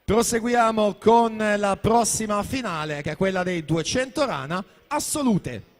Proseguiamo con la prossima finale, che è quella dei 200 rana assolute.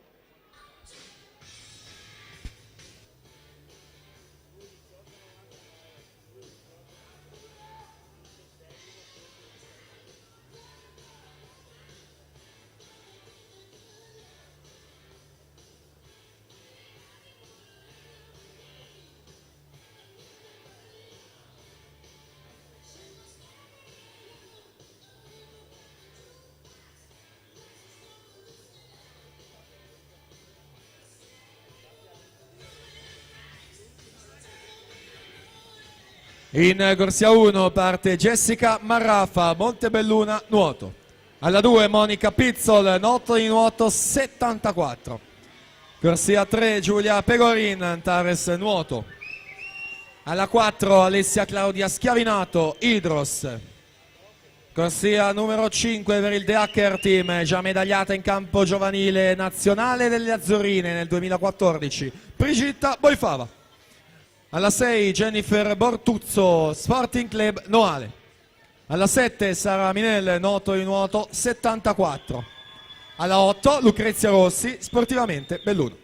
In corsia 1 parte Jessica Marraffa, Montebelluna, nuoto. Alla 2 Monica Pizzol, noto di nuoto 74. Corsia 3 Giulia Pegorin, Antares, nuoto. Alla 4 Alessia Claudia Schiavinato, Idros. Corsia numero 5 per il De Hacker Team, già medagliata in campo giovanile nazionale delle Azzurrine nel 2014, Brigitta Boifava. Alla 6 Jennifer Bortuzzo, Sporting Club Noale. Alla 7 Sara Minel, noto di nuoto 74. Alla 8 Lucrezia Rossi, sportivamente Belluno.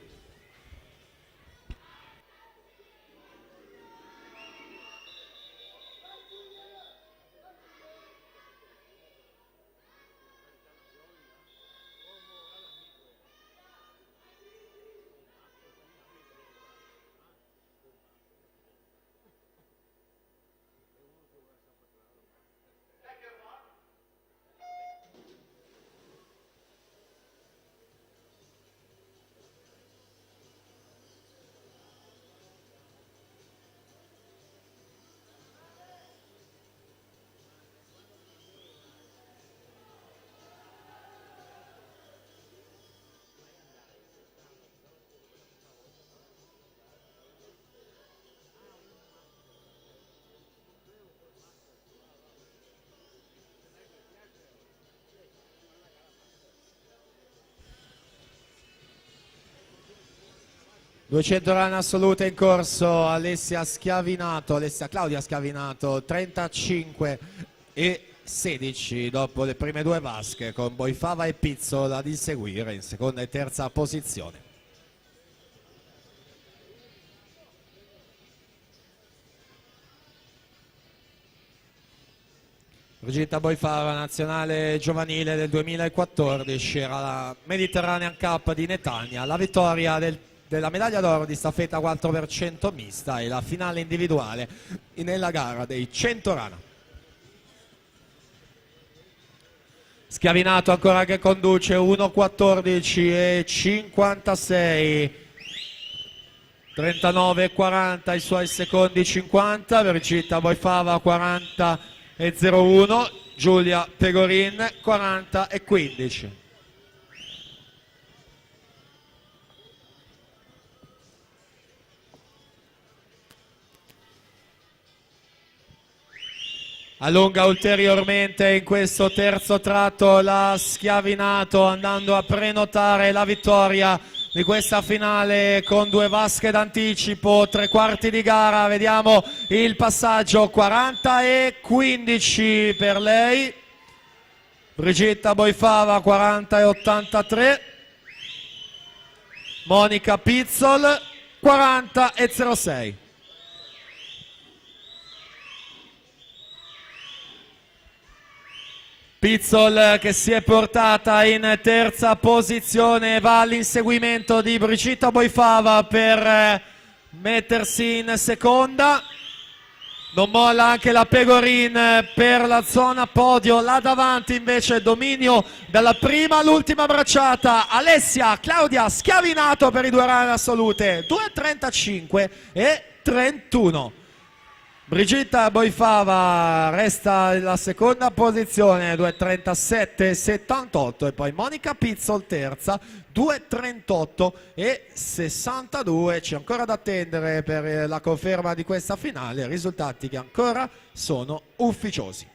Duecento rana assolute in corso, Alessia Claudia Schiavinato, 35 e 16 dopo le prime due vasche, con Boifava e Pizzol ad inseguire in seconda e terza posizione. Brigitta Boifava, nazionale giovanile del 2014, era la Mediterranean Cup di Netanya, la vittoria della medaglia d'oro di staffetta 4x100 mista e la finale individuale nella gara dei 100 rana. Schiavinato ancora che conduce, 1.14 e 56, 39 e 40 i suoi secondi 50, Brigitta Boifava 40 e 01, Giulia Pegorin 40 e 15. Allunga ulteriormente in questo terzo tratto la Schiavinato, andando a prenotare la vittoria di questa finale con due vasche d'anticipo, tre quarti di gara. Vediamo il passaggio, 40 e 15 per lei. Brigitta Boifava 40 e 83. Monica Pizzol 40 e 06. Pizzol che si è portata in terza posizione, va all'inseguimento di Brigitta Boifava per mettersi in seconda. Non molla anche la Pegorin per la zona podio, là davanti invece dominio dalla prima all'ultima bracciata. Alessia Claudia Schiavinato per i due rane assolute, 2.35 e 31. Brigitta Boifava resta alla seconda posizione, 2.37,78, e poi Monica Pizzol terza, 2.38 e 62. C'è ancora da attendere per la conferma di questa finale, risultati che ancora sono ufficiosi.